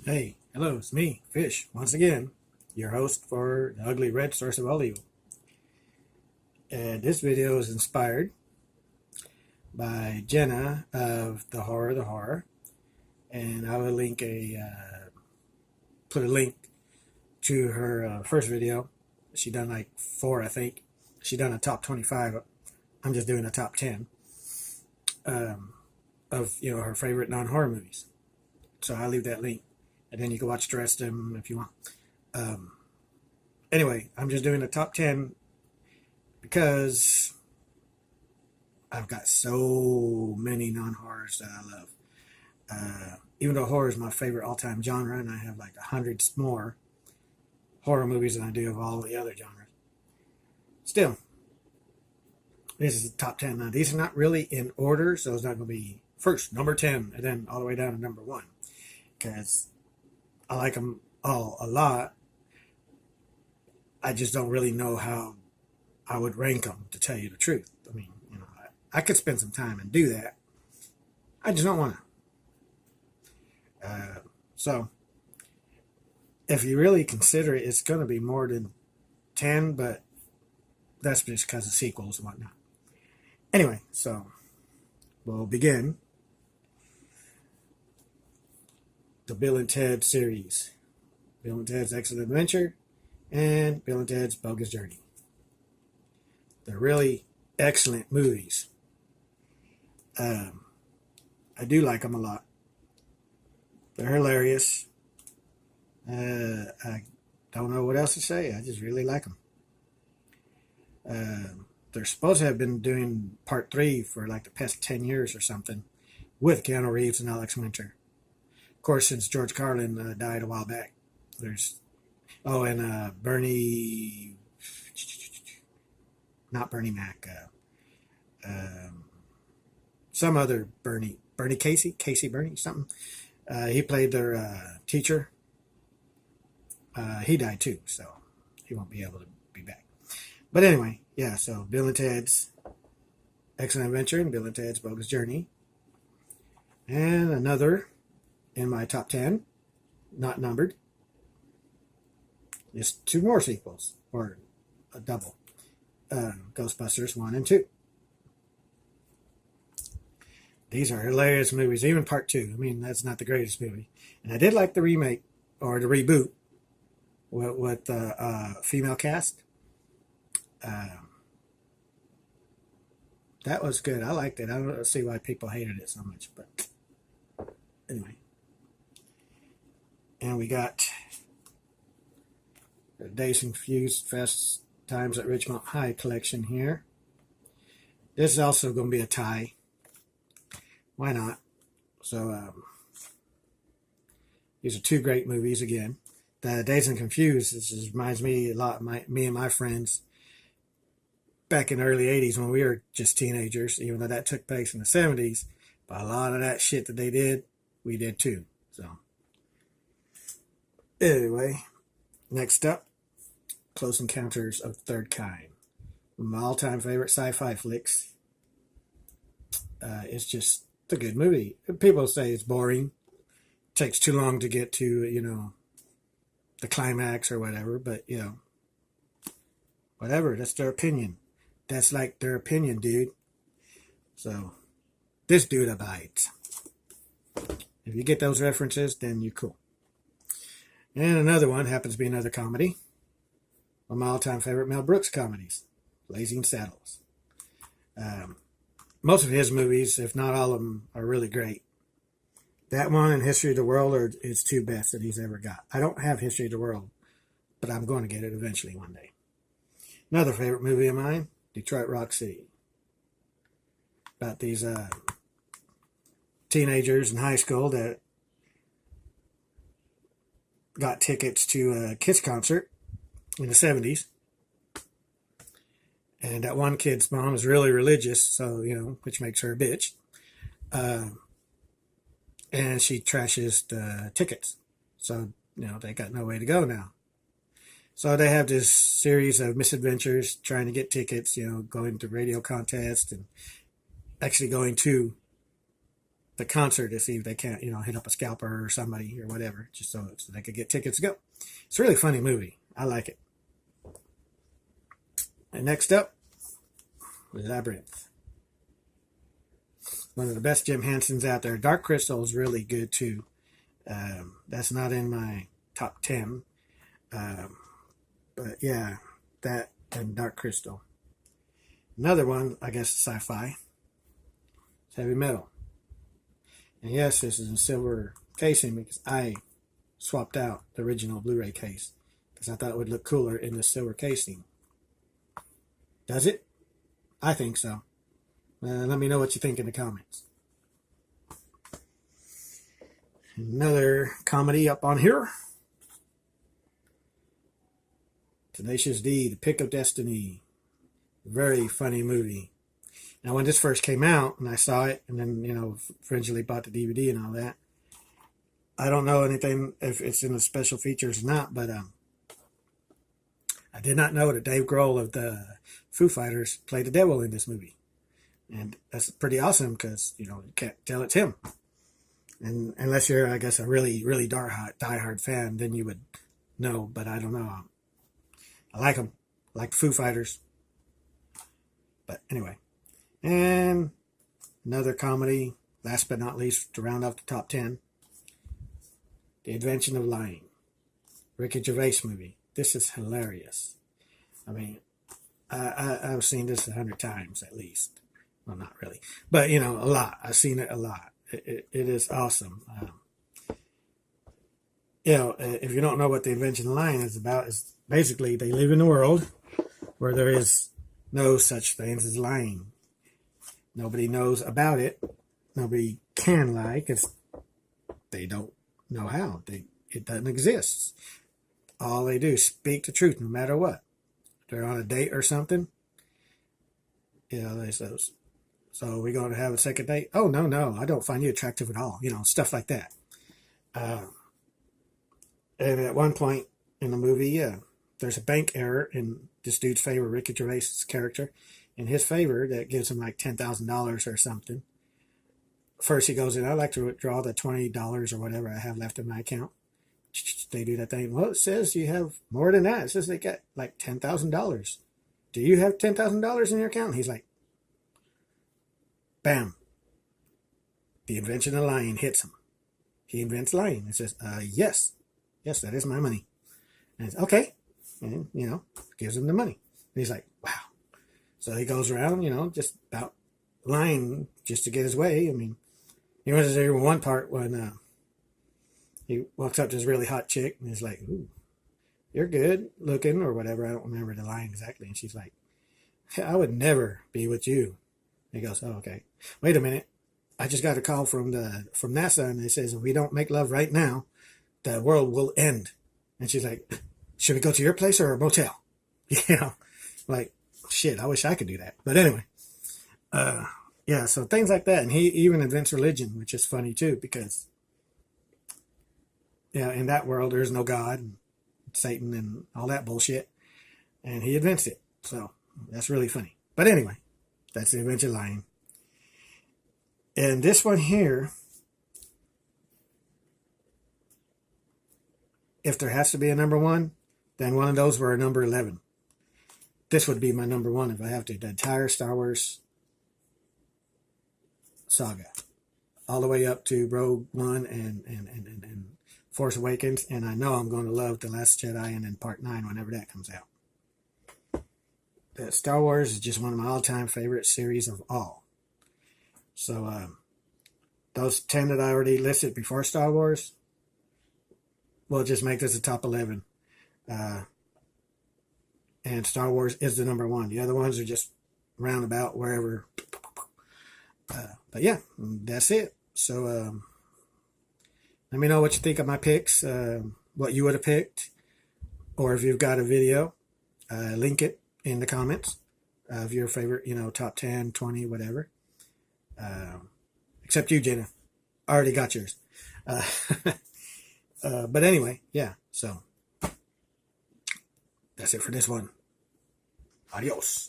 Hey, hello, it's me, Fish, once again, your host for the ugly red source of all evil. And this video is inspired by Jenna of the Horror, and I will put a link to her first video. She done like 4, I think. She done a top 25. I'm just doing a top 10 of her favorite non-horror movies. So I'll leave that link, and then you can watch the rest of them if you want. Anyway, I'm just doing the top 10 because I've got so many non-horrors that I love. Even though horror is my favorite all-time genre, and I have like hundreds more horror movies than I do of all the other genres. Still, this is the top 10. Now, these are not really in order, so it's not going to be first, number 10, and then all the way down to number 1. Because I like them all a lot. I just don't really know how I would rank them, to tell you the truth. I mean, I could spend some time and do that. I just don't want to. So, if you really consider it, it's going to be more than 10, but that's just because of sequels and whatnot. Anyway, so we'll begin the Bill and Ted series. Bill and Ted's Excellent Adventure and Bill and Ted's Bogus Journey. They're really excellent movies. I do like them a lot. They're hilarious. I don't know what else to say. I just really like them. They're supposed to have been doing part 3 for like the past 10 years or something with Keanu Reeves and Alex Winter. Of course, since George Carlin died a while back. Bernie, not Bernie Mac, some other Bernie Casey Bernie, something. He played their teacher. He died too, so he won't be able to be back. But anyway, yeah, so Bill and Ted's Excellent Adventure and Bill and Ted's Bogus Journey. And another in my top 10, not numbered, is 2 more sequels, or a double. Ghostbusters 1 and 2. These are hilarious movies, even part 2. I mean, that's not the greatest movie. And I did like the remake, or the reboot, with the female cast. That was good. I liked it. I don't see why people hated it so much, but anyway. And we got the Dazed Confused Fest Times at Richmond High collection here. This is also going to be a tie. Why not? So, these are 2 great movies again. The Dazed and Confused, this reminds me a lot of me and my friends back in the early 80s when we were just teenagers, even though that took place in the 70s. But a lot of that shit that they did, we did too. So, anyway, next up, Close Encounters of the Third Kind. My all-time favorite sci-fi flicks. It's just a good movie. People say it's boring. Takes too long to get to, the climax or whatever. But, whatever. That's their opinion. That's like their opinion, dude. So, this dude abides. If you get those references, then you're cool. And another one happens to be another comedy. One of my all-time favorite Mel Brooks comedies, Blazing Saddles. Most of his movies, if not all of them, are really great. That one and History of the World are his 2 best that he's ever got. I don't have History of the World, but I'm going to get it eventually one day. Another favorite movie of mine, Detroit Rock City. About these teenagers in high school that got tickets to a Kiss concert in the 70s. And that one kid's mom is really religious, so, which makes her a bitch. And she trashes the tickets. So, they got no way to go now. So they have this series of misadventures trying to get tickets, going to radio contests and actually going to the concert to see if they can't, hit up a scalper or somebody or whatever, just so they could get tickets to go. It's a really funny movie. I like it. And next up, Labyrinth. One of the best Jim Hensons out there. Dark Crystal is really good too. That's not in my top 10. But yeah, that and Dark Crystal. Another one, I guess, sci-fi. It's heavy metal. And yes, this is in silver casing because I swapped out the original Blu-ray case because I thought it would look cooler in the silver casing. Does it? I think so. Let me know what you think in the comments. Another comedy up on here. Tenacious D, The Pick of Destiny. Very funny movie. Now, when this first came out, and I saw it, and then, eventually bought the DVD and all that, I don't know anything if it's in the special features or not, but I did not know that Dave Grohl of the Foo Fighters played the devil in this movie. And that's pretty awesome because, you can't tell it's him. And unless you're, I guess, a really, really diehard fan, then you would know, but I don't know. I like them. I like the Foo Fighters. But anyway. And another comedy, last but not least, to round off the top 10. The Invention of Lying. Ricky Gervais movie. This is hilarious. I mean, I've seen this 100 times at least. Well, not really. But, a lot. I've seen it a lot. It is awesome. If you don't know what the Invention of Lying is about, it's basically they live in a world where there is no such things as lying. Nobody knows about it. Nobody can lie because they don't know how. It doesn't exist. All they do is speak the truth no matter what. They're on a date or something. They say, so we're going to have a second date? Oh, no, I don't find you attractive at all. Stuff like that. And at one point in the movie, there's a bank error in this dude's favor, Ricky Gervais' character, in his favor that gives him like $10,000 or something. First he goes in, I'd like to withdraw the $20 or whatever I have left in my account. They do that thing. Well, it says you have more than that. It says they got like $10,000. Do you have $10,000 in your account? And he's like, bam. The invention of lying hits him. He invents lying. It says, yes, that is my money. And it's okay. And, gives him the money. And he's like, wow. So he goes around, just about lying just to get his way. I mean, there's even one part when he walks up to this really hot chick and he's like, ooh, you're good looking or whatever. I don't remember the line exactly. And she's like, I would never be with you. And he goes, oh, okay. Wait a minute. I just got a call from NASA and it says, if we don't make love right now, the world will end. And she's like, should we go to your place or a motel? Like, shit, I wish I could do that. But anyway, so things like that. And he even invents religion, which is funny too, because, in that world, there's no God, and Satan, and all that bullshit. And he invents it. So that's really funny. But anyway, that's the Invention of Lying. And this one here, if there has to be a number one, then one of those were a number 11. This would be my number one if I have to. The entire Star Wars saga. All the way up to Rogue One and Force Awakens. And I know I'm going to love The Last Jedi and then Part 9 whenever that comes out. Star Wars is just one of my all-time favorite series of all. So those 10 that I already listed before Star Wars, we'll just make this a top 11. And Star Wars is the number one. The other ones are just roundabout wherever. But yeah, that's it. So let me know what you think of my picks, what you would have picked, or if you've got a video, link it in the comments of your favorite, top 10, 20, whatever. Except you, Jenna. I already got yours. But anyway, yeah, so that's it for this one. Adios.